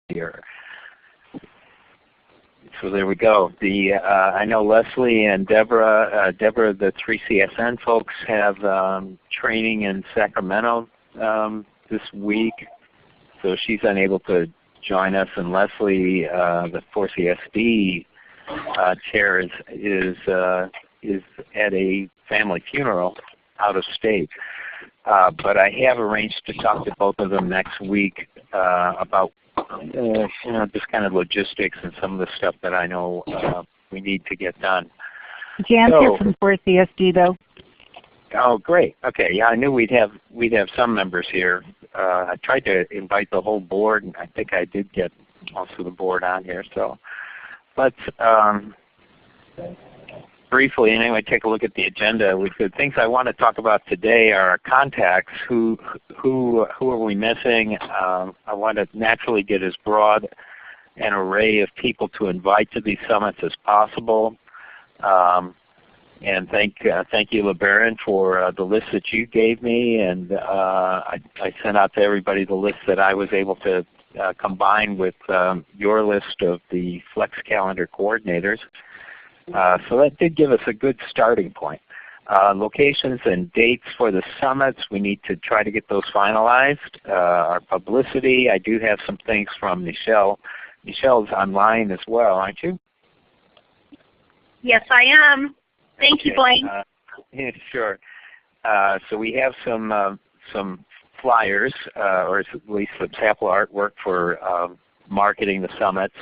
here. So there we go. I know Leslie and Deborah, the 3CSN folks, have training in Sacramento this week, so she's unable to join us. And Leslie, the 4CSD chair, is at a family funeral out of state. But I have arranged to talk to both of them next week about just kind of logistics and some of the stuff that I know we need to get done. Jan's here from 4CSD though. Oh, great. Okay, yeah, I knew we'd have some members here. I tried to invite the whole board, and I think I did get most of the board on here. So let's briefly, anyway, take a look at the agenda. The things I want to talk about today are our contacts. Who are we missing? I want to naturally get as broad an array of people to invite to these summits as possible. And thank you, LeBaron, for the list that you gave me, and I sent out to everybody the list that I was able to combine with your list of the Flex Calendar coordinators. So that did give us a good starting point. Locations and dates for the summits, we need to try to get those finalized. Our publicity, I do have some things from Michelle. Michelle's online as well, aren't you? Yes, I am. Thank you, Blaine. Yeah, sure. So we have some flyers, or at least some sample artwork for marketing the summits.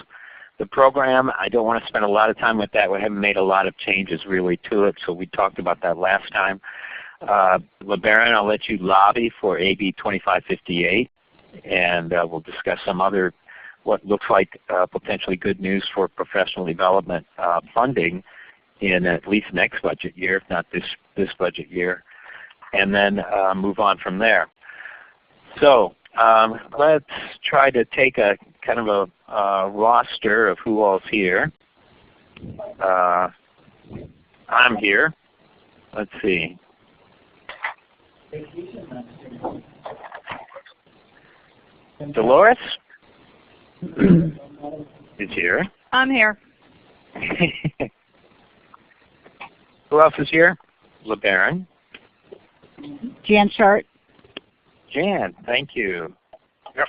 The program, I don't want to spend a lot of time with that. We haven't made a lot of changes really to it, so we talked about that last time. LeBaron, I'll let you lobby for AB 2558, and we'll discuss some other, what looks like potentially good news for professional development funding in at least next budget year, if not this budget year, and then move on from there. So let's try to take a kind of a roster of who all's here. I'm here. Let's see. Dolores is here. I'm here. Who else is here? LeBaron. Jan Chart. Jan, thank you. Yep,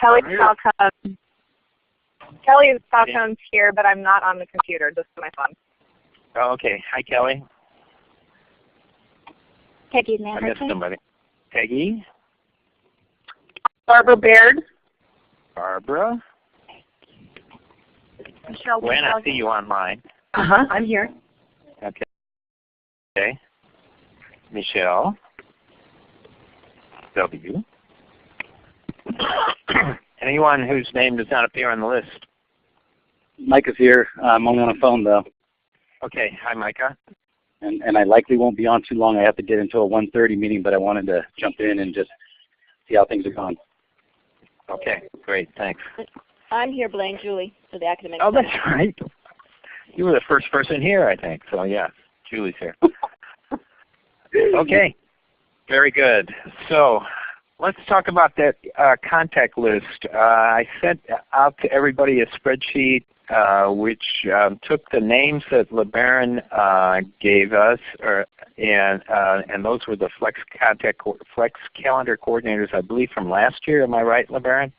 Kelly Falcone's here, but I'm not on the computer, just on my phone. Oh, okay. Hi, Kelly. Peggy I missed somebody. Peggy. Barbara Baird. Barbara. Michelle. Gwen, I see you online. I'm here. Okay. Okay. Michelle. W. Anyone whose name does not appear on the list? Mike is here. I'm only on a phone though. Okay. Hi, Micah. And I likely won't be on too long. I have to get into a 1:30 meeting, but I wanted to jump in and just see how things are going. Okay. Great. Thanks. I'm here, Blaine, Julie, for the academic. Oh, that's right. You were the first person here, I think. So yeah, Julie's here. Okay. Very good. So let's talk about that contact list. I sent out to everybody a spreadsheet which took the names that LeBaron gave us, and those were the Flex Calendar coordinators, I believe, from last year. Am I right, LeBaron?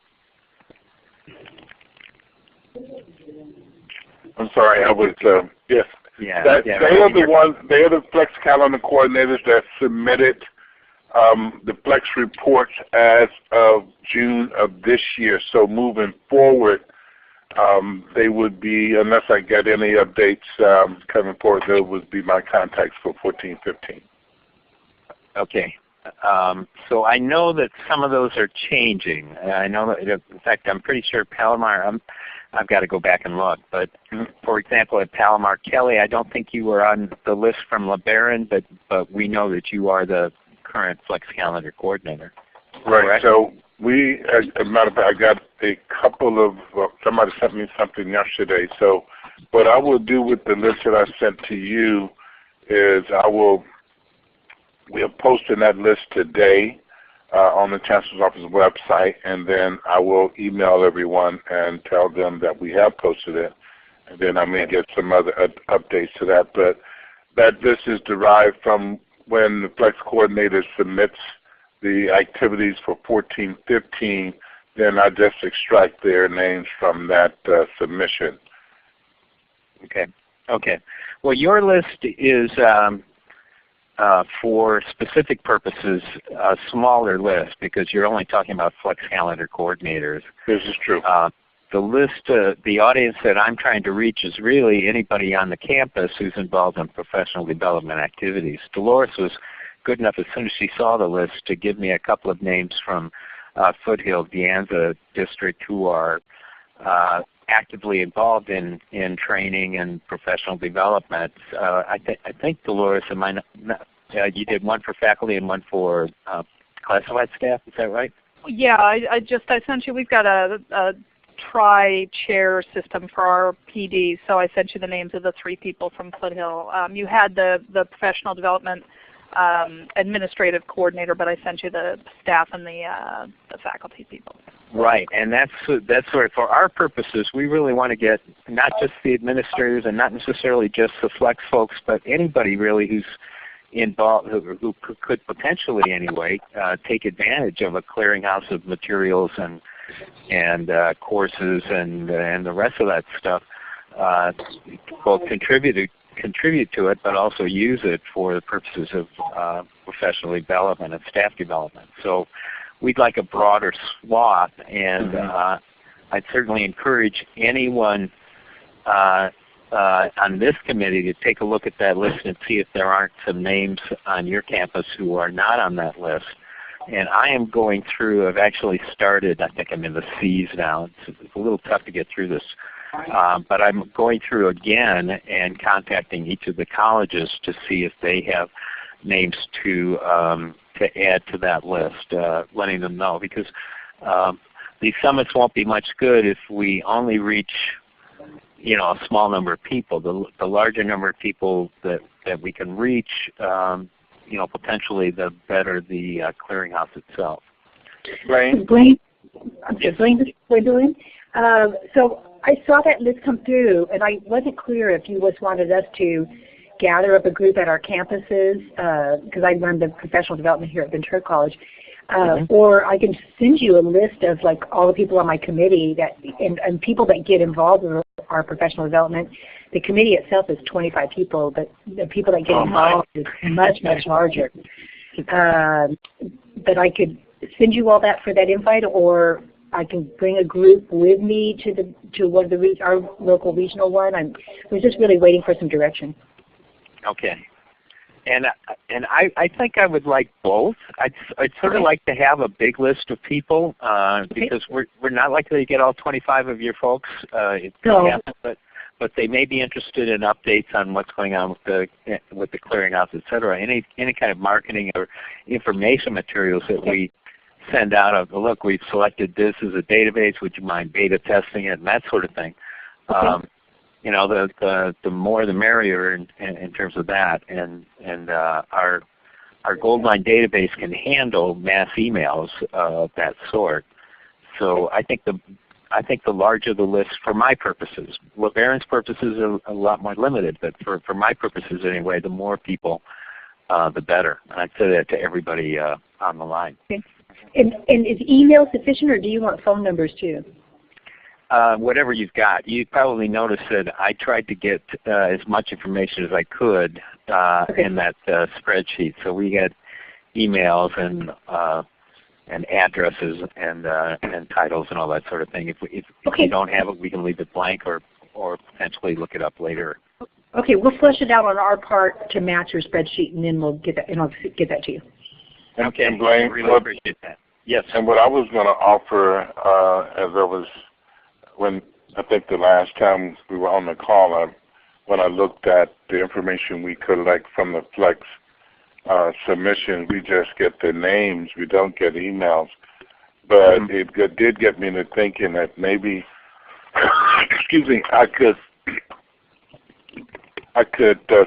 I'm sorry, I was yes. Yeah. They are the ones. They are the Flex Calendar coordinators that submitted the Flex reports as of June of this year. So moving forward, they would be, unless I get any updates coming forward, they would be my contacts for 14-15. Okay. So I know that some of those are changing. I know that, in fact, I'm pretty sure Palomar, I've got to go back and look. But for example, at Palomar, Kelly, I don't think you were on the list from LeBaron, but we know that you are the current Flex Calendar coordinator. Right. Correct? So we, as a matter of fact, I got a couple of, somebody sent me something yesterday. So what I will do with the list that I sent to you is we are posting that list today. on the Chancellor's Office website, and then I will email everyone and tell them that we have posted it. And then I may get some other updates to that. But that list is derived from when the Flex coordinator submits the activities for 14-15, then I just extract their names from that submission. Okay. Okay. Well, your list is for specific purposes a smaller list because you're only talking about Flex Calendar coordinators. This is true. The list, the audience that I'm trying to reach is really anybody on the campus who's involved in professional development activities. Dolores was good enough as soon as she saw the list to give me a couple of names from Foothill, De Anza District who are actively involved in training and professional development. I think Dolores, you did one for faculty and one for classified staff. Is that right? Yeah, I sent you. We've got a tri-chair system for our PD, so I sent you the names of the 3 people from Foothill. You had the professional development administrative coordinator, but I sent you the staff and the faculty people. Right, and that's sort of for our purposes. We really want to get not just the administrators and not necessarily just the Flex folks, but anybody really who's involved, who could potentially anyway take advantage of a clearinghouse of materials and courses and the rest of that stuff. Both contribute to it, but also use it for the purposes of professional development and staff development. So we'd like a broader swath, and I'd certainly encourage anyone on this committee to take a look at that list and see if there aren't some names on your campus who are not on that list. And I am going through, I've actually started, I think I'm in the C's now. It's a little tough to get through this. But I'm going through again and contacting each of the colleges to see if they have names to add to that list, letting them know. Because these summits won't be much good if we only reach a small number of people. The larger number of people that we can reach, potentially the better the clearinghouse itself. Blaine? Gwendolyn. So I saw that list come through, and I wasn't clear if you just wanted us to gather up a group at our campuses, because I run the professional development here at Ventura College, or I can send you a list of like all the people on my committee and people that get involved in our professional development. The committee itself is 25 people, but the people that get involved is much, much larger. But I could send you all that for that invite, or I can bring a group with me to one of our local regional one. I was just really waiting for some direction. Okay. And I think I would like both. I'd sort of like to have a big list of people because we're not likely to get all 25 of your folks. But they may be interested in updates on what's going on with the clearinghouse, et cetera. Any kind of marketing or information materials that we send out of, look, we've selected this as a database, would you mind beta testing it, and that sort of thing. Okay. The more the merrier in terms of that. And our Goldmine database can handle mass emails of that sort. So I think the larger the list, for my purposes, LeBaron's purposes are a lot more limited, but for my purposes anyway, the more people, the better. And I'd say that to everybody on the line. Okay. And is email sufficient, or do you want phone numbers too? Whatever you've got. You probably noticed that I tried to get as much information as I could in that spreadsheet. So we had emails and addresses and titles and all that sort of thing. If you don't have it, we can leave it blank or potentially look it up later. Okay, we'll flesh it out on our part to match your spreadsheet, and then we'll get that, and I'll get that to you. Okay, and Blaine, I really appreciate that. Yes. And what I was going to offer, when I think the last time we were on the call, when I looked at the information we collect from the Flex submission, we just get the names, we don't get emails. But it did get me into thinking that maybe, excuse me, I could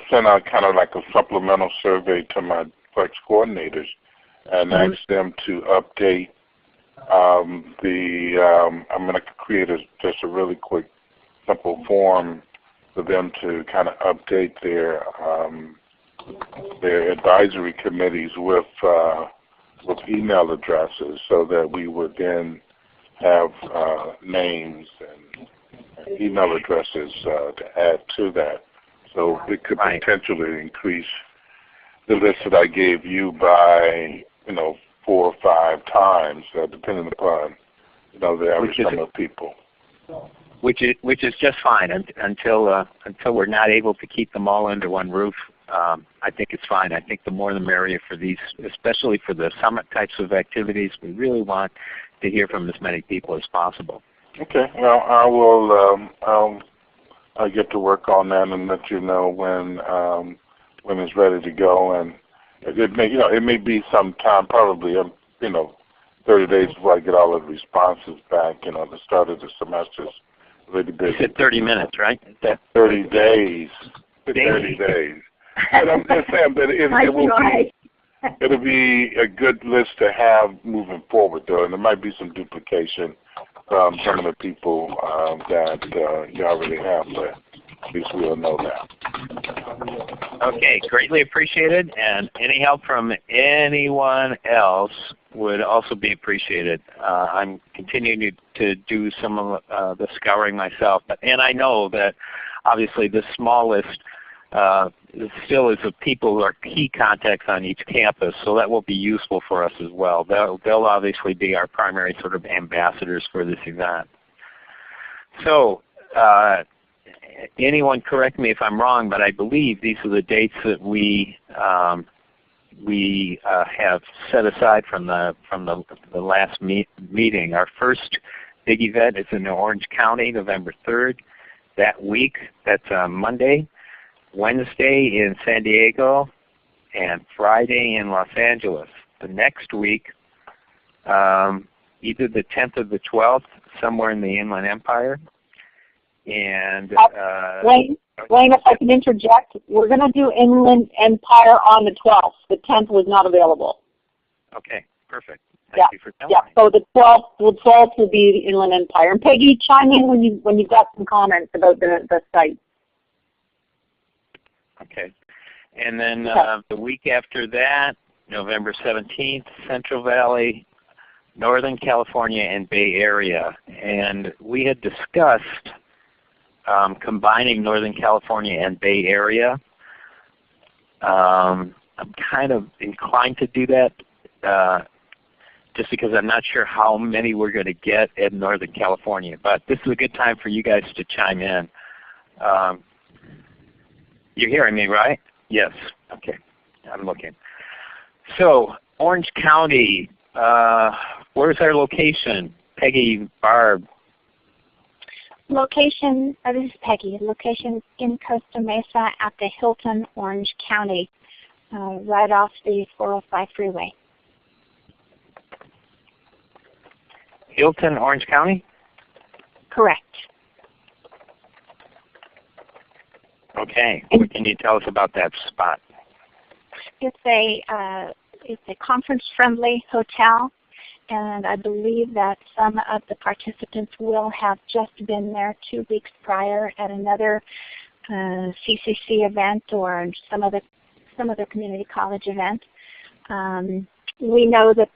send out kind of like a supplemental survey to my Flex coordinators and ask them to update I'm going to create just a really quick, simple form for them to kind of update their advisory committees with email addresses, so that we would then have names and email addresses to add to that. So it could potentially increase the list that I gave you by, 4 or 5 times, depending upon, the average number of people. Which is just fine until we're not able to keep them all under one roof. I think it's fine. I think the more the merrier for these, especially for the summit types of activities. We really want to hear from as many people as possible. Okay. Well, I will. I'll get to work on that and let you know when it's ready to go. And it may be some time, probably 30 days before I get all of the responses back. The start of the semester's really busy. You said 30 minutes, right? 30 days. 30 days. But I'm just saying that it'll be a good list to have moving forward, though, and there might be some duplication from some of the people that you already have, but at least we'll know that. Okay, greatly appreciated, and any help from anyone else would also be appreciated. I'm continuing to do some of the scouring myself, and I know that obviously the small list still is of people who are key contacts on each campus, so that will be useful for us as well. They'll obviously be our primary sort of ambassadors for this event. So anyone correct me if I'm wrong, but I believe these are the dates that we have set aside from the last meeting. Our first big event is in Orange County, November 3rd. That week, that's Monday, Wednesday in San Diego, and Friday in Los Angeles. The next week, either the 10th or the 12th, somewhere in the Inland Empire. And Wayne, if I can interject, we're going to do Inland Empire on the 12th. The 10th was not available. Okay, perfect. Thank you for telling me. So the 12th will be the Inland Empire. And Peggy, chime in when you've got some comments about the site. Okay. And then the week after that, November 17th, Central Valley, Northern California, and Bay Area. And we had discussed combining Northern California and Bay Area. I'm kind of inclined to do that just because I'm not sure how many we're going to get in Northern California. But this is a good time for you guys to chime in. You're hearing me, right? Yes. Okay. I'm looking. So Orange County, where's our location? Peggy, Barb. Location, this is Peggy. Location in Costa Mesa at the Hilton, Orange County, right off the 405 freeway. Hilton, Orange County? Correct. Okay. What can you tell us about that spot? It's a conference-friendly hotel, and I believe that some of the participants will have just been there 2 weeks prior at another CCC event or some other community college event. We know the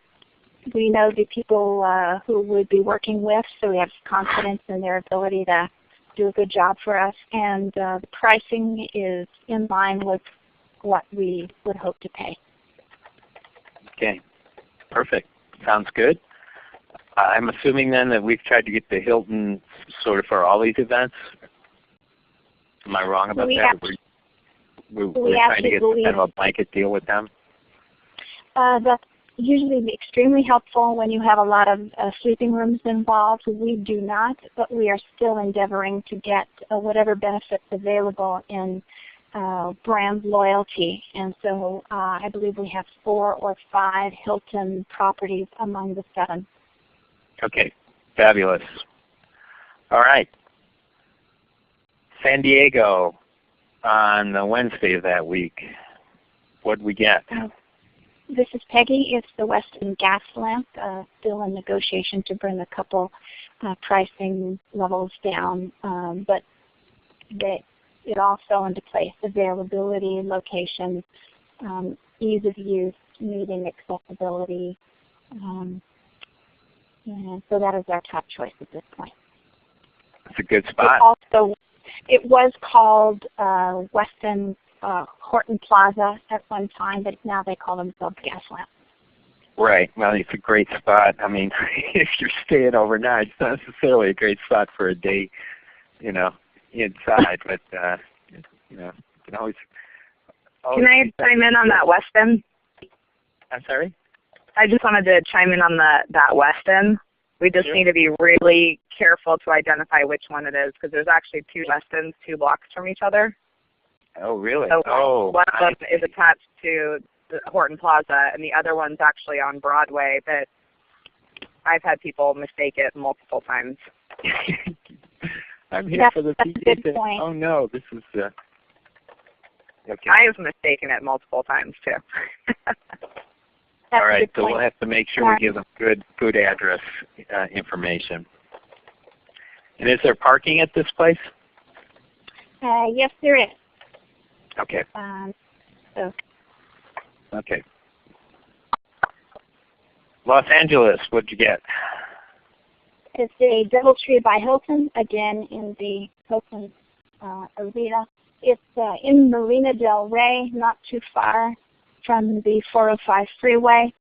people who we'd be working with, so we have confidence in their ability to do a good job for us, and the pricing is in line with what we would hope to pay. Okay, perfect. Sounds good. I'm assuming then that we've tried to get the Hilton sort of for all these events. Am I wrong about that? We're trying to get kind of a blanket deal with them? That's usually extremely helpful when you have a lot of sleeping rooms involved. We do not, but we are still endeavoring to get whatever benefits available in brand loyalty. And so I believe we have 4 or 5 Hilton properties among the 7. Okay, fabulous. All right. San Diego on the Wednesday of that week. What did we get? This is Peggy. It's the Weston gas lamp. Still in negotiation to bring a couple pricing levels down, but it all fell into place. Availability, location, ease of use, meeting accessibility. And so that is our top choice at this point. It's a good spot. It was called Weston Horton Plaza at one time, but now they call themselves Gas Lamp. Right. Well, it's a great spot. I mean, if you're staying overnight, it's not necessarily a great spot for a day, inside. But you can always. Can I chime in on that Weston? I'm sorry? I just wanted to chime in on that Weston. We just need to be really careful to identify which one it is, because there's actually two Westons 2 blocks from each other. Oh, really? So one of them is attached to the Horton Plaza, and the other one's actually on Broadway, but I've had people mistake it multiple times. I'm here for the PD. Oh, no, this is... Okay. I've mistaken it multiple times, too. All right, so we'll have to make sure we give them good address information. And is there parking at this place? Yes, there is. Okay. Okay. Los Angeles, what'd you get? It's a DoubleTree by Hilton, again in the Hilton arena. It's in Marina Del Rey, not too far from the 405 freeway,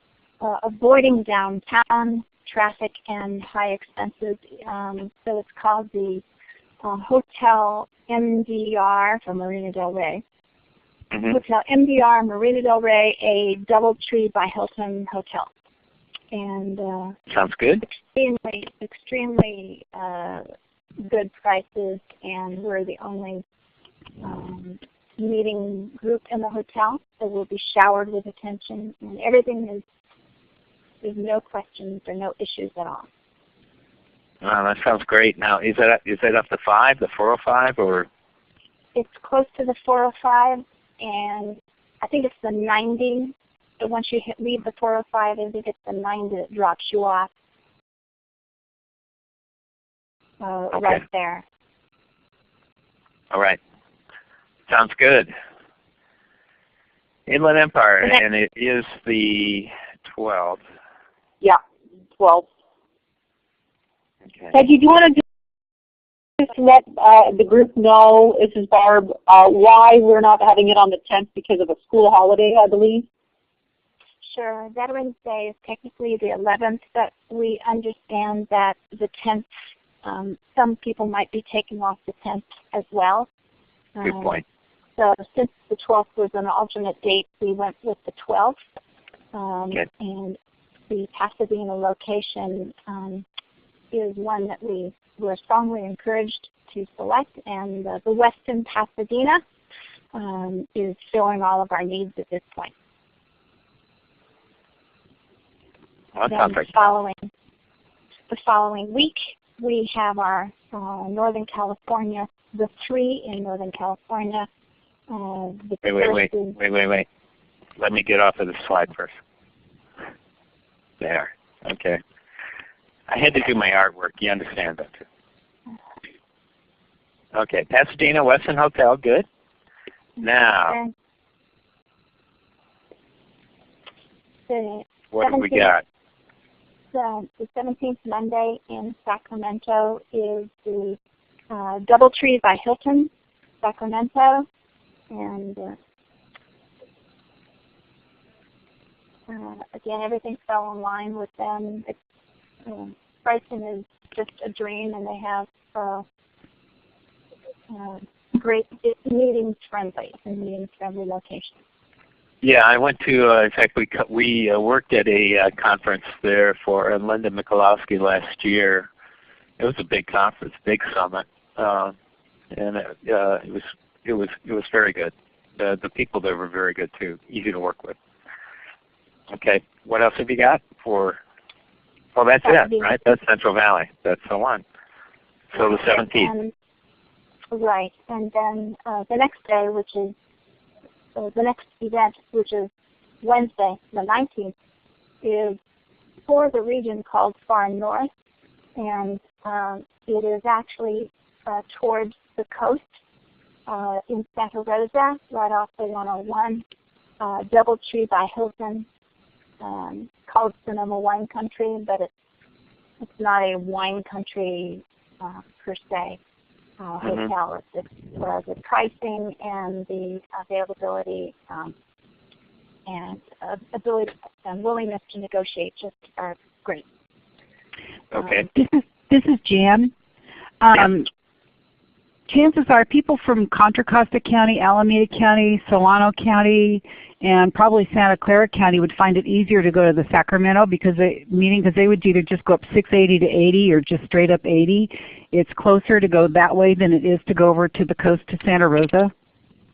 avoiding downtown traffic and high expenses. So it's called the Hotel MDR for Marina Del Rey. Mm-hmm. Hotel MDR Marina Del Rey, a DoubleTree by Hilton hotel. And sounds good. Extremely good prices, and we're the only meeting group in the hotel, so we'll be showered with attention, and everything is, there's no questions or no issues at all. Wow, that sounds great. Now, is that up to 5, the 405, or? It's close to the 405, and I think it's the 90. So once you leave the 405, I think it's the 90 that drops you off right there. All right. Sounds good. Inland Empire, and it is the 12th. Yeah, 12th. Okay. Peggy, do you want to just let the group know, this is Barb, why we're not having it on the 10th because of a school holiday, I believe? Sure. Veterans Day is technically the 11th, but we understand that the 10th, some people might be taking off the 10th as well. Good point. So since the 12th was an alternate date, we went with the 12th. And the Pasadena location is one that we were strongly encouraged to select, and the Weston Pasadena is filling all of our needs at this point. Well, then the following week, we have our Northern California, the 3 in Northern California. Wait. Let me get off of the slide first. There. Okay. I had to do my artwork. You understand that too. Okay. Pasadena Weston Hotel. Good. Now, what have we got? The 17th Monday in Sacramento is the DoubleTree by Hilton, Sacramento. And again, everything fell in line with them. Pricing is just a dream, and they have great meetings-friendly location. Yeah, I went to, in fact, we worked at a conference there for Linda Mikulowski last year. It was a big conference, big summit, and it was very good. The people there were very good too, easy to work with. Okay, what else have you got for? Well, that's it, right? That's Central Valley. That's the one. So the 17th. Right, and then the next day, which is the next event, which is Wednesday, the 19th, is for the region called Far North, and it is actually towards the coast in Santa Rosa, right off the 101, Doubletree by Hilton, called Sonoma Wine Country, but it's not a wine country per se hotel. It's the pricing and the availability and ability and willingness to negotiate just are great. Okay. This is Jan. Chances are people from Contra Costa County, Alameda County, Solano County, and probably Santa Clara County would find it easier to go to the Sacramento because they would either just go up 680 to 80 or just straight up 80. It's closer to go that way than it is to go over to the coast to Santa Rosa.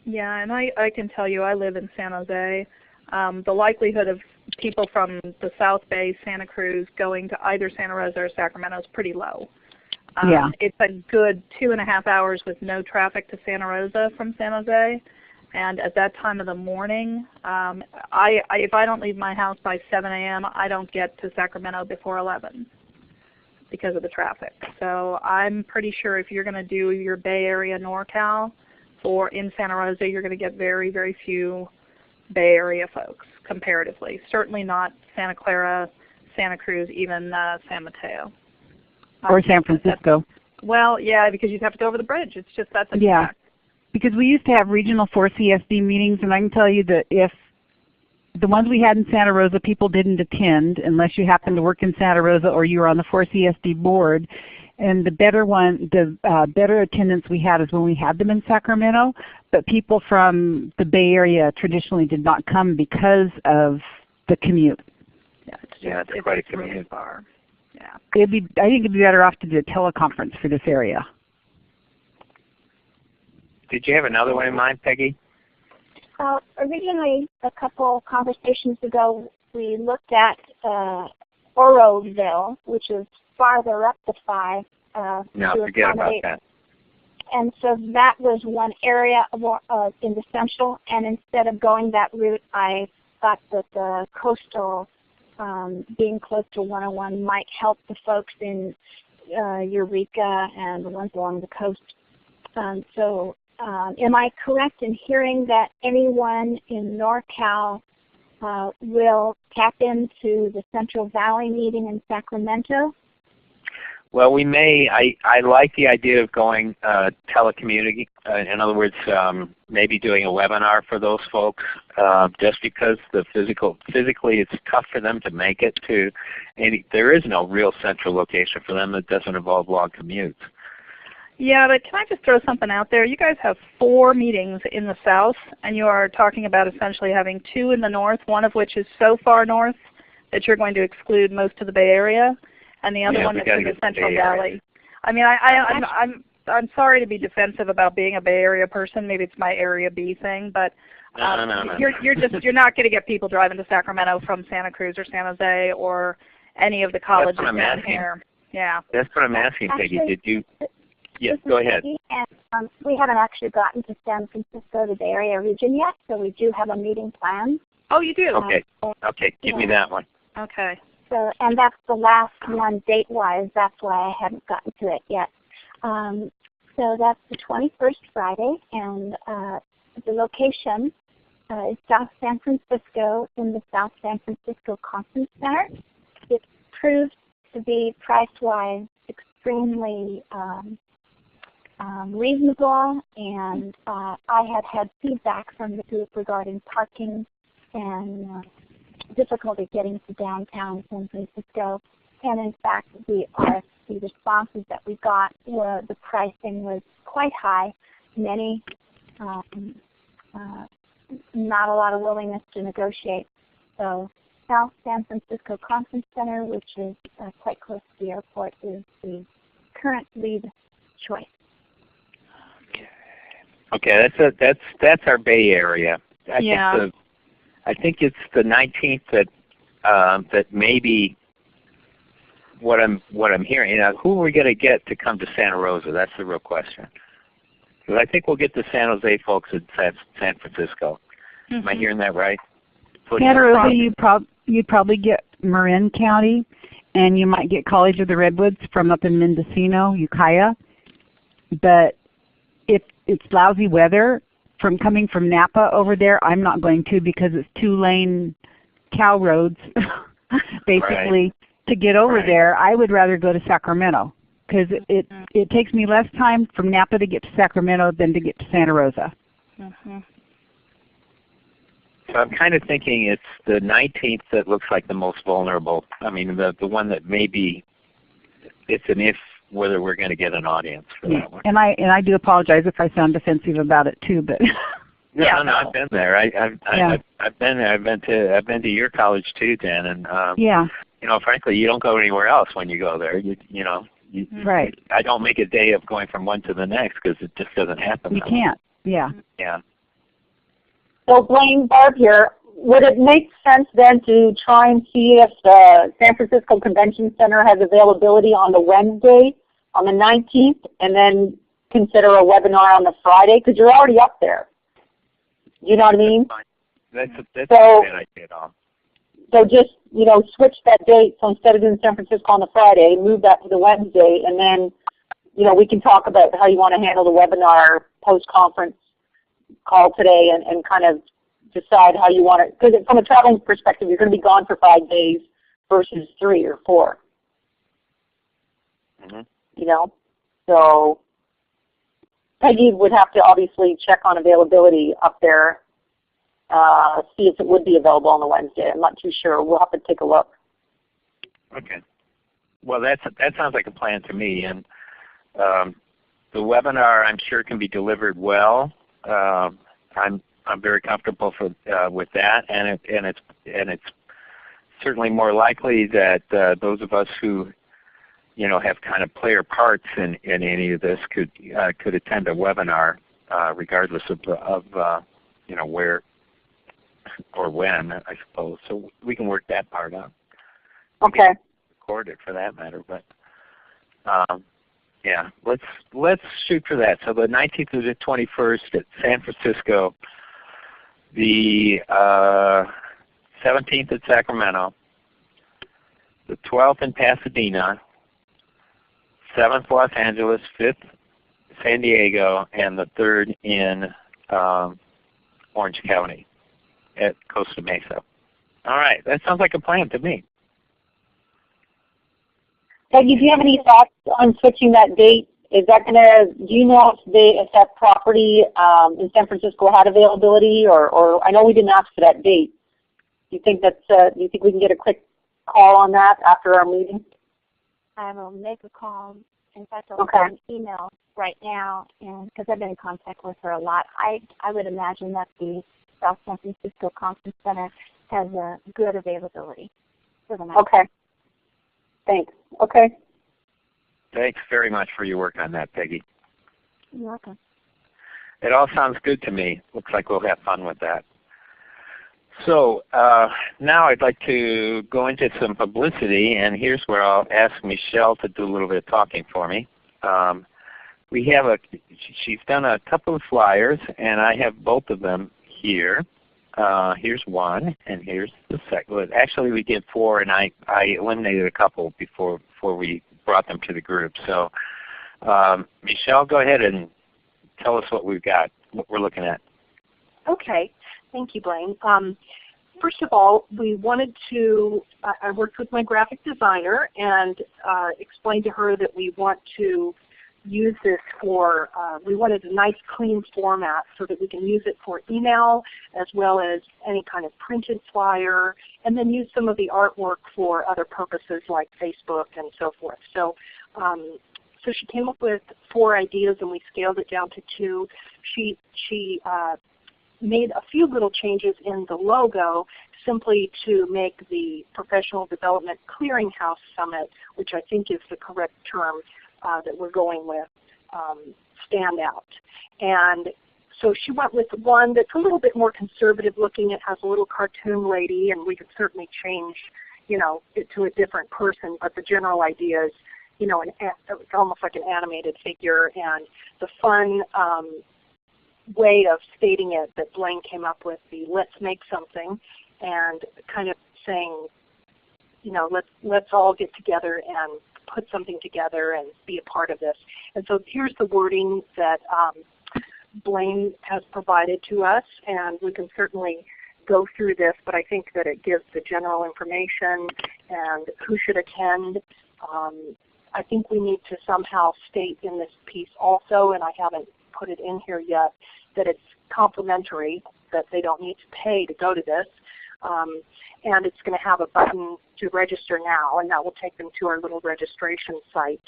Yeah, and I can tell you, I live in San Jose. The likelihood of people from the South Bay, Santa Cruz, going to either Santa Rosa or Sacramento is pretty low. Yeah. It's a good 2.5 hours with no traffic to Santa Rosa from San Jose. And at that time of the morning, if I don't leave my house by 7 a.m., I don't get to Sacramento before 11 because of the traffic. So I'm pretty sure if you're going to do your Bay Area NorCal or in Santa Rosa, you're going to get very, very few Bay Area folks comparatively. Certainly not Santa Clara, Santa Cruz, even San Mateo. Or San Francisco. Well, yeah, because you'd have to go over the bridge. It's just that's a fact. Because we used to have regional 4CSD meetings, and I can tell you that if the ones we had in Santa Rosa, people didn't attend unless you happened to work in Santa Rosa or you were on the 4CSD board. And the better attendance we had is when we had them in Sacramento. But people from the Bay Area traditionally did not come because of the commute. Yeah, it's quite a commute. Really far. Yeah. I think it'd be better off to do a teleconference for this area. Did you have another one in mind, Peggy? Originally, a couple conversations ago, we looked at Oroville, which is farther up the 5. No, forget about that. And so that was one area in the central, and instead of going that route, I thought that the coastal, being close to 101, might help the folks in Eureka and the ones along the coast. So am I correct in hearing that anyone in NorCal will tap into the Central Valley meeting in Sacramento? Well, we may. I like the idea of going telecommuting. In other words, maybe doing a webinar for those folks, just because physically it's tough for them to make it to. There is no real central location for them that doesn't involve long commutes. Yeah, but can I just throw something out there? You guys have 4 meetings in the south, and you are talking about essentially having 2 in the north, one of which is so far north that you're going to exclude most of the Bay Area, and the other one that's in the Central Valley. I mean, I'm sorry to be defensive about being a Bay Area person. Maybe it's my Area B thing, but no. you're not going to get people driving to Sacramento from Santa Cruz or San Jose or any of the colleges down here. Yeah. That's what I'm asking, Peggy. Did you? Yes, go ahead. And, we haven't actually gotten to San Francisco, the Bay Area region yet, so we do have a meeting planned. Oh, you do? Okay. Okay, give me that one. Okay. So, and that's the last one date-wise. That's why I haven't gotten to it yet. So that's the 21st Friday, and the location is South San Francisco in the South San Francisco Conference Center. It proves to be price-wise extremely reasonable, and I had feedback from the group regarding parking and difficulty getting to downtown San Francisco. And in fact, the RFP responses that we got were the pricing was quite high. Many, not a lot of willingness to negotiate. So South San Francisco Conference Center, which is quite close to the airport, is the current lead choice. Okay, that's our BayArea. I think it's the 19th that maybe what I'm hearing. You know, who are we going to get to come to Santa Rosa? That's the real question. Because I think we'll get the San Jose folks at San Francisco. Am I hearing that right? Santa Rosa, you'd probably get Marin County, and you might get College of the Redwoods from up in Mendocino, Ukiah. But if it's lousy weather, from coming from Napa over there, I'm not going to because it's 2-lane cow roads, basically. Right. To get over there, I would rather go to Sacramento because it takes me less time from Napa to get to Sacramento than to get to Santa Rosa. So I'm kind of thinking it's the 19th that looks like the most vulnerable. I mean, the one that maybe it's an if whether we're going to get an audience for that one. And I do apologize if I sound defensive about it too, but no, I've been there. I've been there. I've been to your college too, Dan, and you know, frankly, you don't go anywhere else when you go there. You know, right. I don't make a day of going from one to the next because it just doesn't happen. You can't. Yeah. Yeah. So Blaine, Barb here. Would it make sense then to try and see if the San Francisco Convention Center has availability on the Wednesday, on the 19th, and then consider a webinar on the Friday? Because you're already up there. You know what I mean? That's a bad idea at all. So just, you know, switch that date. So instead of doing San Francisco on the Friday, move that to the Wednesday, and then, you know, we can talk about how you want to handle the webinar post-conference call today and kind of decide how you want it. Because from a traveling perspective, you're going to be gone for 5 days versus 3 or 4. You know? So Peggy would have to obviously check on availability up there, see if it would be available on the Wednesday. I'm not too sure. We'll have to take a look. Okay. Well, that sounds like a plan to me. And the webinar, I'm sure, can be delivered well. I'm very comfortable with that, and it's certainly more likely that those of us who, you know, have kind of player parts in any of this could attend a webinar, regardless of you know, where or when, I suppose. So we can work that part out. Okay. Record it for that matter, but yeah, let's shoot for that. So the 19th to the 21st at San Francisco, the 17th at Sacramento, the 12th in Pasadena, 7th Los Angeles, 5th San Diego, and the 3rd in Orange County at Costa Mesa. All right, that sounds like a plan to me. Peggy, do you have any thoughts on switching that date? Is that going to, do you know if that property in San Francisco had availability, or I know we didn't ask for that date. Do you think we can get a quick call on that after our meeting? I will make a call. In fact, I'll send an email right now, and because I've been in contact with her a lot. I would imagine that the South San Francisco Conference Center has a good availability for the night. Okay. Thanks. Okay. Thanks very much for your work on that, Peggy. You're welcome. It all sounds good to me. Looks like we'll have fun with that. So now I'd like to go into some publicity, and here's where I'll ask Michelle to do a little bit of talking for me. She's done a couple of flyers, and I have both of them here. Here's one, and here's the second. Actually, we did 4, and I eliminated a couple before we brought them to the group. So, Michelle, go ahead and tell us what we've got, what we're looking at. Okay. Thank you, Blaine. First of all, we wanted to, I worked with my graphic designer and explained to her that we want to use this for, we wanted a nice clean format so that we can use it for email as well as any kind of printed flyer, and then use some of the artwork for other purposes like Facebook and so forth. So, so she came up with 4 ideas and we scaled it down to 2. She made a few little changes in the logo simply to make the Professional Development Clearinghouse Summit, which I think is the correct term that we're going with, stand out. And so she went with one that's a little bit more conservative looking. It has a little cartoon lady, and we could certainly change, you know, it to a different person, but the general idea is, you know, it's almost like an animated figure, and the fun way of stating it that Blaine came up with, the let's make something, and kind of saying, let's all get together and put something together and be a part of this. And so here's the wording that Blaine has provided to us, and we can certainly go through this, but I think that it gives the general information and who should attend. I think we need to somehow state in this piece also, and I haven't put it in here yet, that it's complimentary, that they don't need to pay to go to this. And it's going to have a button to register now, and that will take them to our little registration site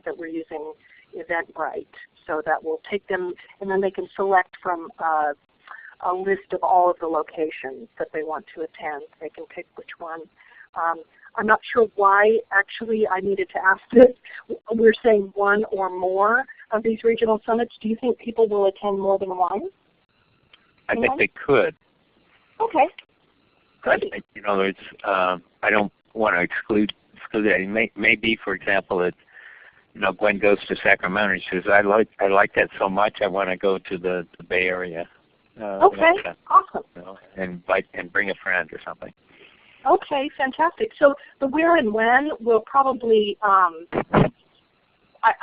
that we're using, Eventbrite. So that will take them, and then they can select from a list of all of the locations that they want to attend. They can pick which one. I'm not sure why actually I needed to ask this. We're saying one or more of these regional summits. Do you think people will attend more than one? I think they could. Okay. I think, I don't want to exclude that. It may be, for example, that Gwen goes to Sacramento and she says, I like that so much, I want to go to the Bay Area. Okay, awesome. And bring a friend or something. Okay, fantastic. So the where and when will probably, I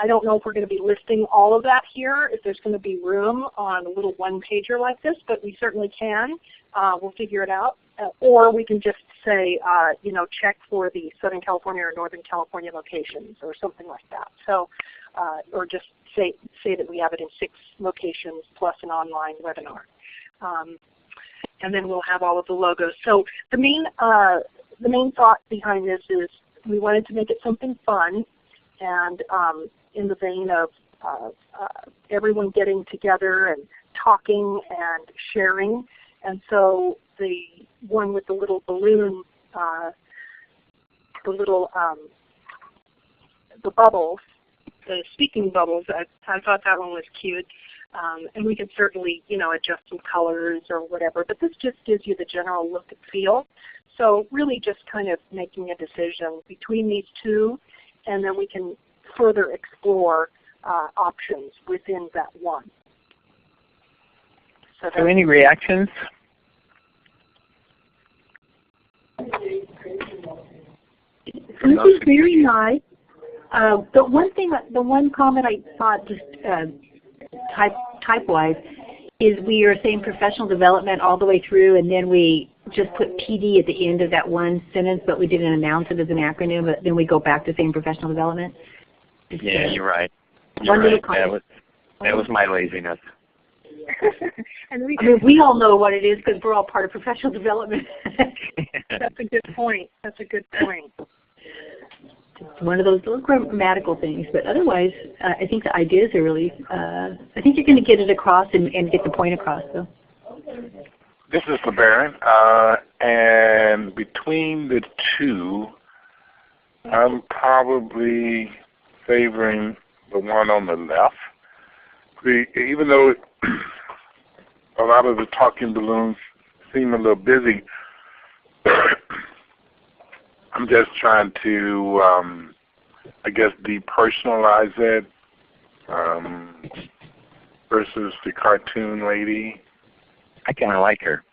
don't know if we're going to be listing all of that here, if there's going to be room on a little one-pager like this, but we certainly can. We'll figure it out. Or we can just say, check for the Southern California or Northern California locations or something like that. So, or just say that we have it in 6 locations plus an online webinar. And then we'll have all of the logos. So the main thought behind this is we wanted to make it something fun and in the vein of everyone getting together and talking and sharing. And so the one with the little balloon, the bubbles, the speaking bubbles, I thought that one was cute. And we can certainly, adjust some colors or whatever, but this just gives you the general look and feel. So really just kind of making a decision between these two, and then we can further explore options within that one. So any reactions? This is very nice. The one comment I thought just type-wise is we are saying professional development all the way through, and then we just put PD at the end of that one sentence, but we didn't announce it as an acronym, but then we go back to saying professional development. Yeah, you're right. You're right. That was my laziness. We all know what it is because we're all part of professional development. That's a good point. That's a good point. It's one of those little grammatical things, but otherwise, I think the ideas are really, I think you're going to get it across and get the point across. So. This is LeBaron, and between the two, I'm probably favoring the one on the left. Even though a lot of the talking balloons seem a little busy, I'm just trying to, depersonalize it versus the cartoon lady. I kind of like her.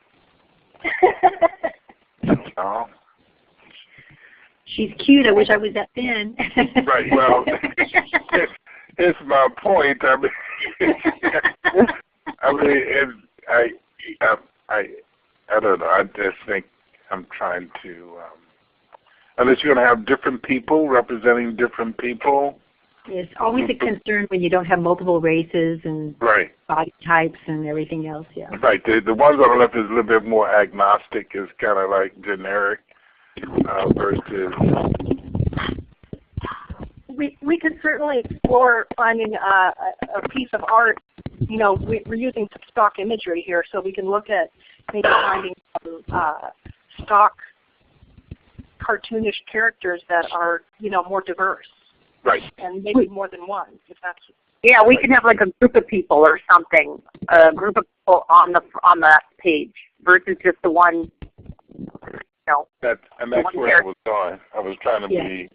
Oh. She's cute. I wish I was that thin. Right. Well, it's my point. I don't know. I just think I'm trying to. Unless you're going to have different people representing different people. It's always a concern when you don't have multiple races and right. body types and everything else. Yeah. Right. The ones on the left is a little bit more agnostic. Is kind of like generic versus. We could certainly explore finding a piece of art. We're using some stock imagery here, so we can look at maybe finding some stock cartoonish characters that are, more diverse. Right. And maybe more than one, if that's. Yeah, we can have like a group of people or something, a group of people on the page versus just the one. That's where I was going. I was trying to be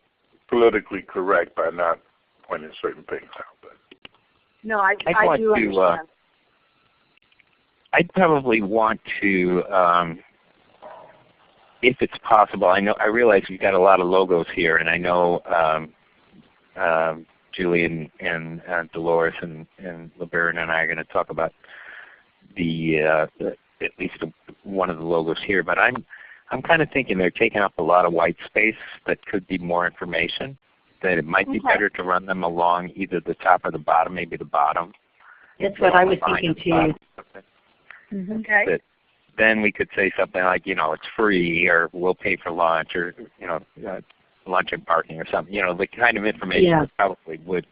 politically correct by not pointing certain things out. But no, I do understand. I'd probably want to if it's possible, I realize you've got a lot of logos here, and I know Julie and Dolores and LeBaron and I are going to talk about at least one of the logos here. But I'm kind of thinking they're taking up a lot of white space that could be more information. That it might be better to run them along either the top or the bottom, maybe the bottom. That's what I was thinking too. Okay. But then we could say something like, it's free, or we'll pay for lunch, or lunch and parking, or something. The kind of information that probably would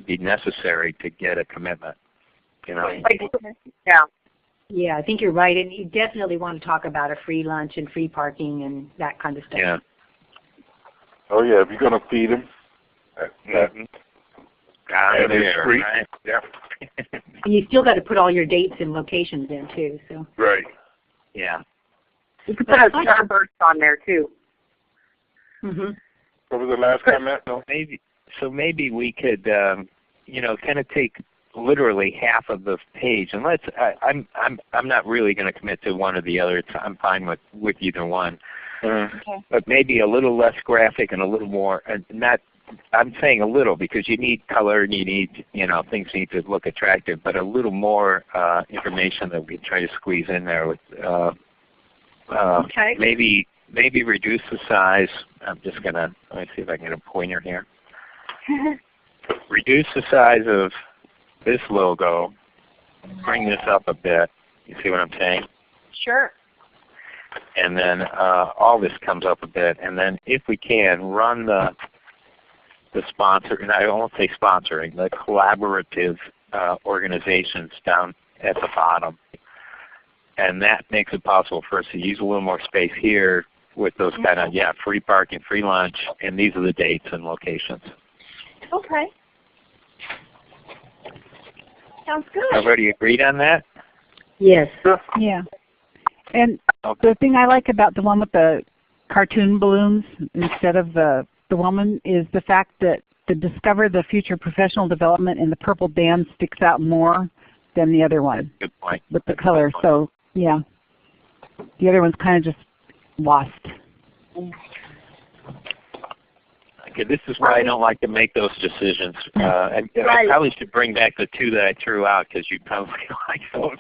be necessary to get a commitment. Yeah, I think you're right, and you definitely want to talk about a free lunch and free parking and that kind of stuff. Yeah. Oh yeah, if you're going to feed them, and it's free. Right? Yeah. And you still got to put all your dates and locations in too. So. Right. Yeah. You could put a starburst on there too. Mhm. What was the last comment? So maybe we could, kind of take literally half of the page, and I'm not really going to commit to one or the other. I'm fine with either one. Okay. But maybe a little less graphic and a little more, and not. I'm saying a little because you need color and you need, things need to look attractive, but a little more information that we try to squeeze in there with. Okay. Maybe reduce the size. I'm just gonna let me see if I can get a pointer here. Reduce the size of this logo. Bring this up a bit. You see what I'm saying? Sure. And then all this comes up a bit, and then if we can, run the sponsor, and I won't say sponsoring, the collaborative organizations down at the bottom. And that makes it possible for us to use a little more space here with those kind of, free parking, free lunch, and these are the dates and locations. Okay. Sounds good. Everybody agreed on that? Yes. Yeah. And the thing I like about the one with the cartoon balloons instead of the woman is the fact that the Discover the Future Professional Development in the purple band sticks out more than the other one. Good point. With the color. So, yeah. The other one's kind of just lost. Okay, this is why I don't like to make those decisions. I probably should bring back the two that I threw out because you probably like those.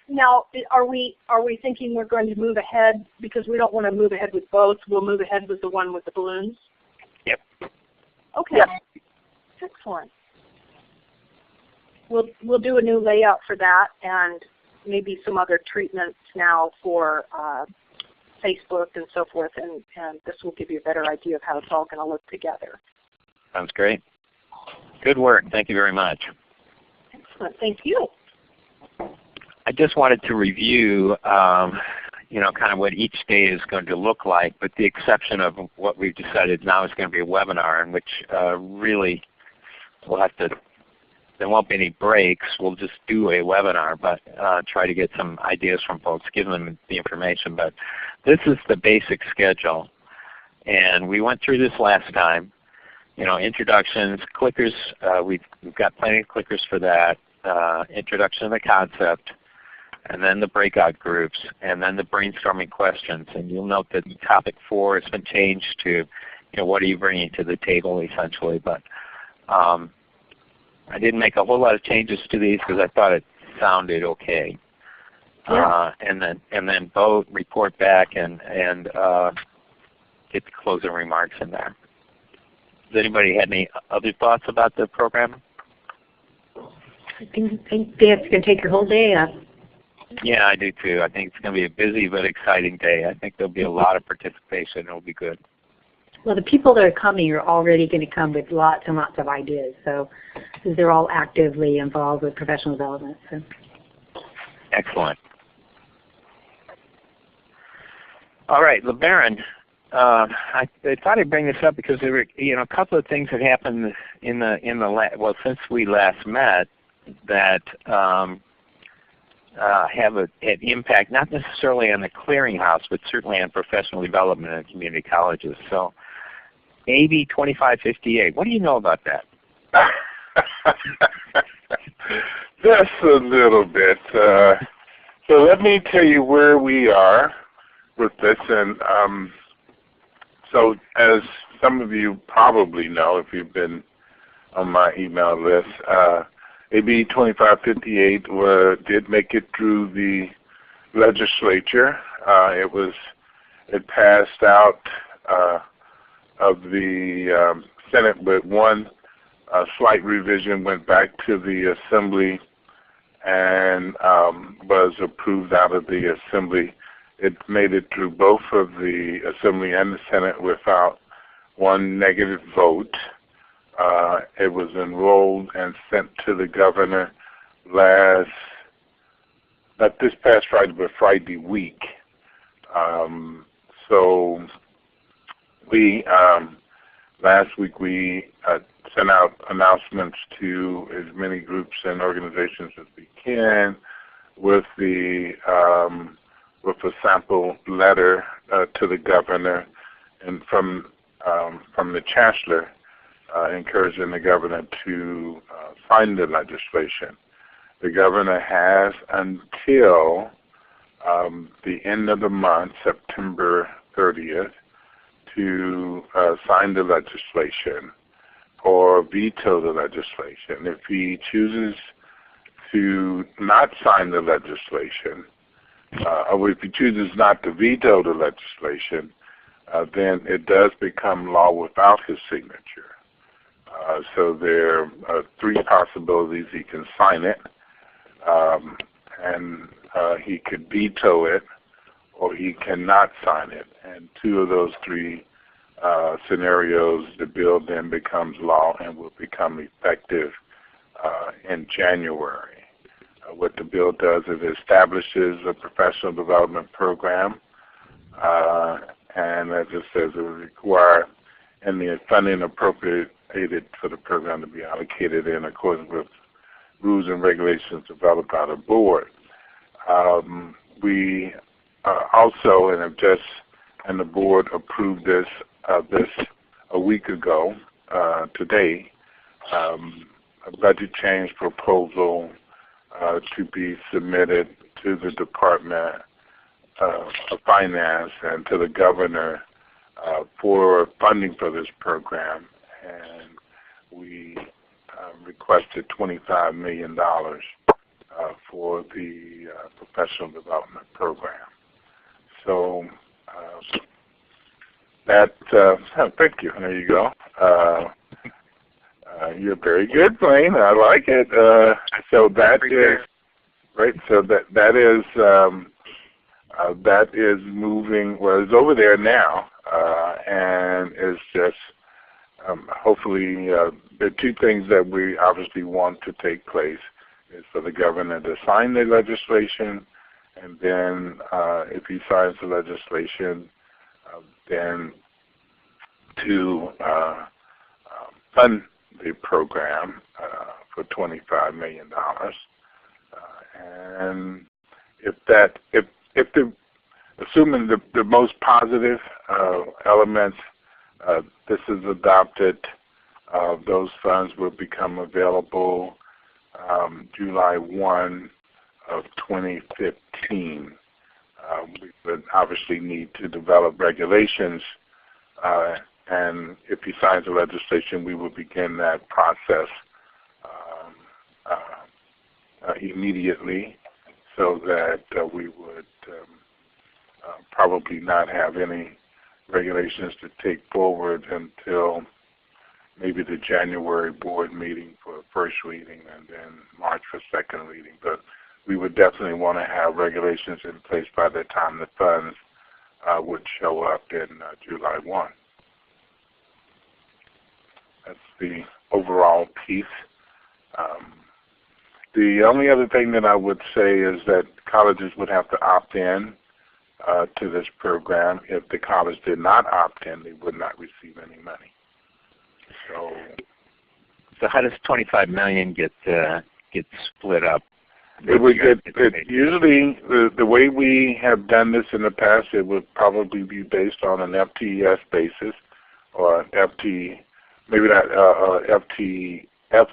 Now, are we thinking we're going to move ahead because we don't want to move ahead with both? We'll move ahead with the one with the balloons. Yep. Okay. Yep. Excellent. We'll do a new layout for that and maybe some other treatments now for Facebook and so forth, and this will give you a better idea of how it's all going to look together. Sounds great. Good work. Thank you very much. Excellent. Thank you. I just wanted to review, kind of what each day is going to look like, with the exception of what we've decided now is going to be a webinar, in which really we'll have to. There won't be any breaks. We'll just do a webinar, but try to get some ideas from folks, give them the information. But this is the basic schedule. And we went through this last time. Introductions, clickers, we've got plenty of clickers for that. Introduction to the concept, and then the breakout groups, and then the brainstorming questions. And you'll note that topic 4 has been changed to, what are you bringing to the table, essentially. But I didn't make a whole lot of changes to these because I thought it sounded okay. Yeah. And then vote, report back, and get the closing remarks in there. Does anybody have any other thoughts about the program? I think that's going to take your whole day up. Yeah, I do too. I think it's going to be a busy but exciting day. I think there'll be a lot of participation. It'll be good. Well, the people that are coming are already going to come with lots and lots of ideas. So they're all actively involved with professional development. So. Excellent. All right, LeBaron, I thought I'd bring this up because there were a couple of things that happened since we last met that have an impact, not necessarily on the clearinghouse, but certainly on professional development in community colleges. So AB 2558, what do you know about that? Just a little bit. So let me tell you where we are with this. And so as some of you probably know if you've been on my email list, AB 2558 did make it through the legislature. It passed out of the Senate, but one slight revision went back to the Assembly and was approved out of the Assembly. It made it through both of the Assembly and the Senate without one negative vote. It was enrolled and sent to the governor not this past Friday, but Friday week. So we last week we sent out announcements to as many groups and organizations as we can with a sample letter to the governor and from the chancellor, encouraging the governor to sign the legislation. The governor has until the end of the month, September 30th, to sign the legislation or veto the legislation. If he chooses to not sign the legislation, or if he chooses not to veto the legislation, then it does become law without his signature. So there are three possibilities. He can sign it, and he could veto it, or he cannot sign it. And two of those three scenarios, the bill then becomes law and will become effective in January. What the bill does is it establishes a professional development program, and as it says, it will require any funding appropriated for the program to be allocated in accordance with rules and regulations developed by the board. We also, and the board approved this a week ago today, a budget change proposal to be submitted to the Department of Finance and to the governor for funding for this program, and we requested $25 million for the professional development program. So thank you. There you go. You're very good, Blaine. I like it. So that is right. So that is moving. Well, it's over there now, and it's just hopefully there are two things that we obviously want to take place: is for the governor to sign the legislation, and then if he signs the legislation, then to fund the program for $25 million. And assuming the most positive elements, this is adopted, those funds will become available July 1 of 2015. We would obviously need to develop regulations, and if he signs the legislation, we will begin that process immediately, so that we would probably not have any regulations to take forward until maybe the January board meeting for first reading and then March for second reading. But we would definitely want to have regulations in place by the time the funds would show up in July 1. That's the overall piece. The only other thing that I would say is that colleges would have to opt in to this program. If the college did not opt in, they would not receive any money. So how does $25 million get split up? It would usually, the way we have done this in the past, it would probably be based on an FTES basis, or maybe not FTEF,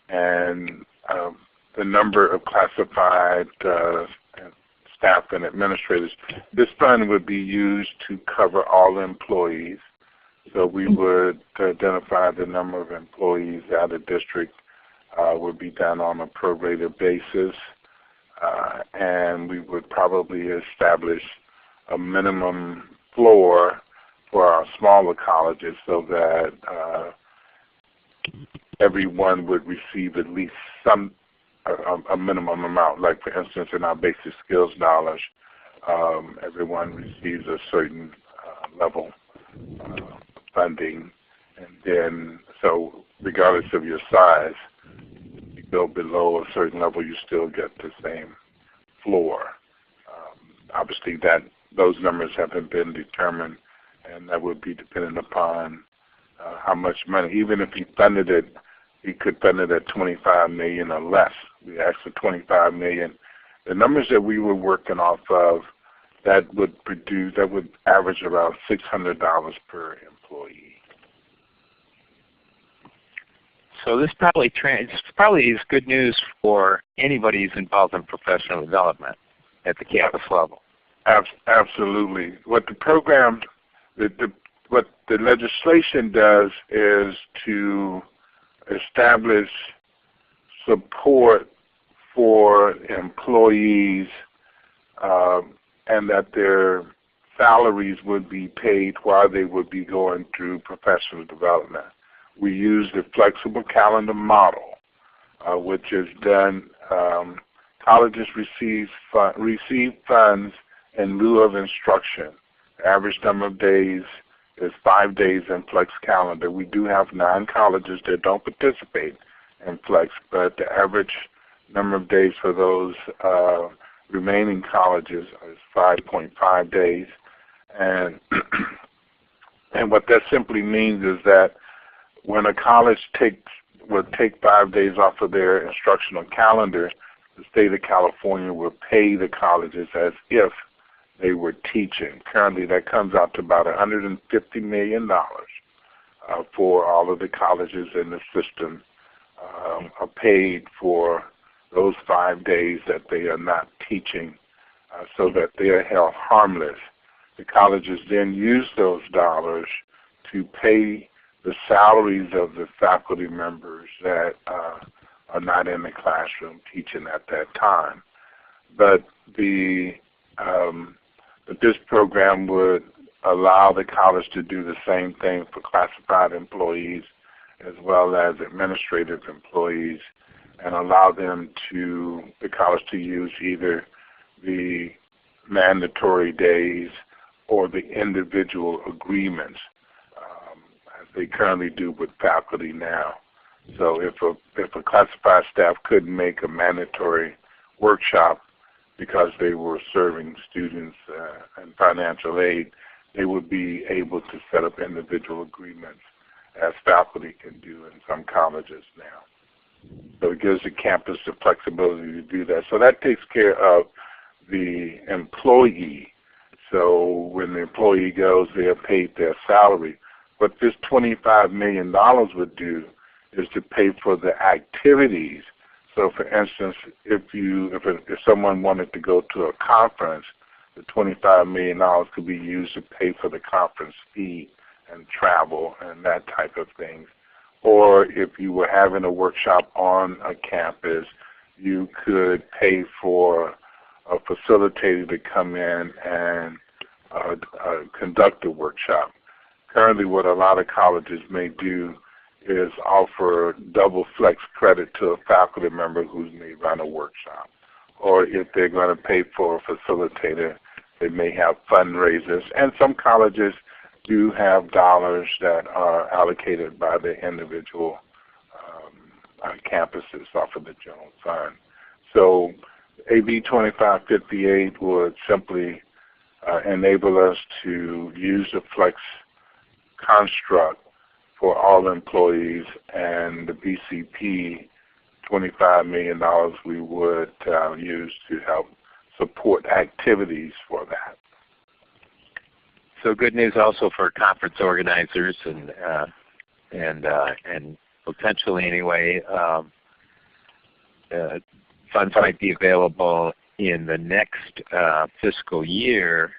and the number of classified staff and administrators. This fund would be used to cover all employees. So we would identify the number of employees out of district would be done on a prorated basis. And we would probably establish a minimum floor for our smaller colleges so that everyone would receive at least a minimum amount. Like for instance, in our basic skills dollars, everyone receives a certain level funding, and then so regardless of your size, you go below a certain level, you still get the same floor. Obviously, those numbers haven't been determined, and that would be dependent upon how much money. Even if he funded it, he could fund it at $25 million or less. We asked for $25 million. The numbers that we were working off of, that would average around $600 per employee. So this probably is good news for anybody who's involved in professional development at the campus level. Absolutely. What the program, what the legislation does is to establish support for employees and that their salaries would be paid while they would be going through professional development. We use the flexible calendar model, which is done. Colleges receive funds in lieu of instruction. The average number of days is 5 days in Flex Calendar. We do have 9 colleges that don't participate in Flex, but the average number of days for those remaining colleges is 5.5 days. And and what that simply means is that when a college would take 5 days off of their instructional calendar, the state of California will pay the colleges as if they were teaching. Currently, that comes out to about $150 million for all of the colleges in the system are paid for those 5 days that they are not teaching so that they are held harmless. The colleges then use those dollars to pay the salaries of the faculty members that are not in the classroom teaching at that time. But this program would allow the college to do the same thing for classified employees as well as administrative employees, and allow the college to use either the mandatory days or the individual agreements as they currently do with faculty now. So if a classified staff couldn't make a mandatory workshop because they were serving students and financial aid, they would be able to set up individual agreements as faculty can do in some colleges now. So it gives the campus the flexibility to do that. So that takes care of the employee. So when the employee goes, they are paid their salary. What this $25 million would do is to pay for the activities. So for instance, if someone wanted to go to a conference, the $25 million could be used to pay for the conference fee and travel and that type of thing. Or if you were having a workshop on a campus, you could pay for a facilitator to come in and conduct a workshop. Currently, what a lot of colleges may do is offer double flex credit to a faculty member who may run a workshop. Or if they're going to pay for a facilitator, they may have fundraisers. And some colleges do have dollars that are allocated by the individual campuses off of the general fund. So AB 2558 would simply enable us to use the flex construct for all employees, and the BCP $25 million we would use to help support activities for that. So good news also for conference organizers and potentially anyway funds might be available in the next fiscal year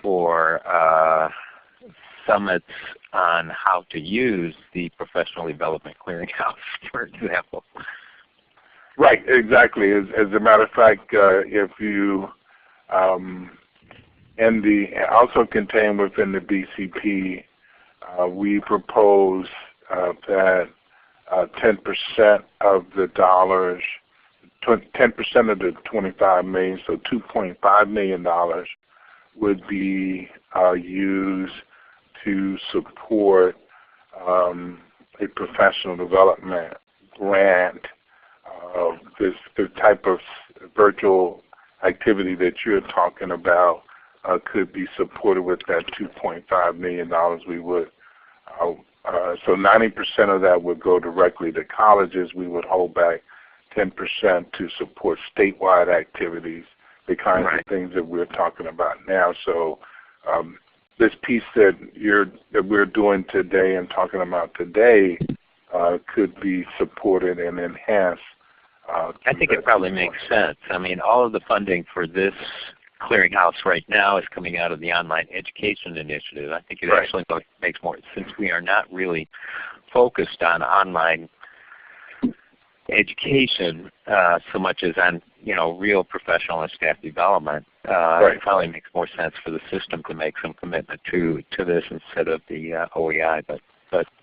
for summits on how to use the Professional Development Clearinghouse, for example. Right, exactly. As a matter of fact, if you also contained within the BCP, we propose that 10% of the dollars, 10% of the 25 million, so $2.5 million would be used to support a professional development grant. The type of virtual activity that you're talking about could be supported with that $2.5 million we would. So 90% of that would go directly to colleges. We would hold back 10% to support statewide activities, the kinds of things that we're talking about now. So this piece that we're doing today and talking about today could be supported and enhanced. I think it probably makes sense. I mean, all of the funding for this clearinghouse right now is coming out of the Online Education Initiative. I think it actually makes more, since we are not really focused on online education so much as on real professional and staff development. It probably makes more sense for the system to make some commitment to this instead of the OEI. But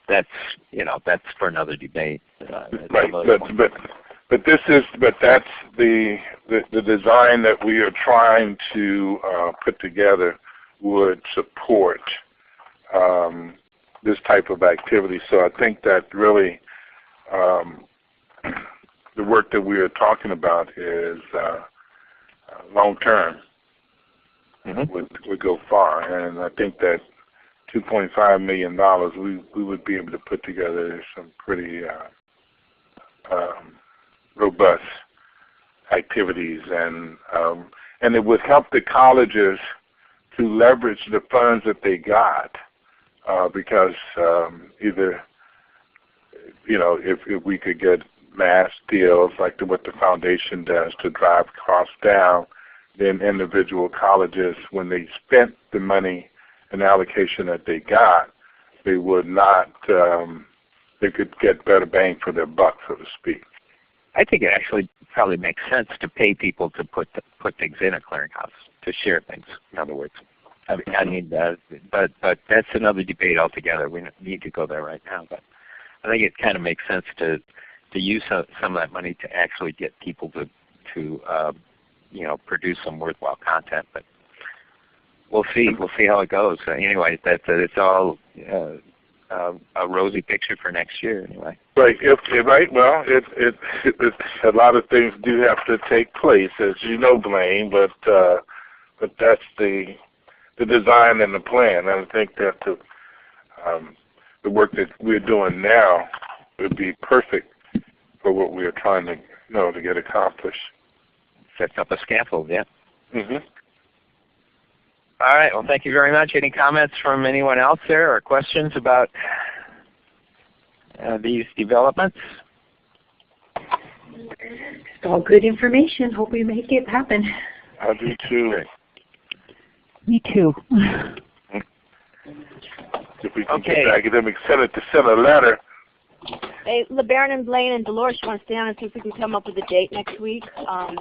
that's that's for another debate. But that's the design that we are trying to put together would support this type of activity. So I think that really the work that we are talking about is long term. Would go far, and I think that $2.5 million we would be able to put together some pretty robust activities, and it would help the colleges to leverage the funds that they got because either if we could get mass deals like what the foundation does to drive costs down, then individual colleges, when they spent the money and allocation that they got, they would not they could get better bang for their buck, so to speak. I think it actually probably makes sense to pay people to put things in a clearinghouse, to share things, in other words. I mean, but that's another debate altogether. We don't need to go there right now. But I think it kind of makes sense to use some of that money to actually get people to produce some worthwhile content. But we'll see. We'll see how it goes. Anyway, it's all a rosy picture for next year, anyway. Right. Well, a lot of things do have to take place, as you know, Blaine. But that's the design and the plan. And I think that the work that we're doing now would be perfect for what we are trying to get accomplished. Sets up a scaffold, yeah. All right. Well, thank you very much. Any comments from anyone else there or questions about these developments? It's all good information. Hope we make it happen. I do too. Me too. If we can get the academic senate to send a letter. Hey, LeBaron and Blaine and Dolores, you want to stay on and see if we can come up with a date next week?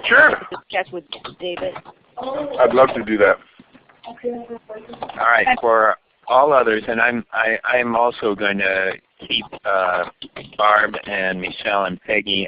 Sure. Discuss with David. I'd love to do that. All right. For all others, and I'm also going to keep Barb and Michelle and Peggy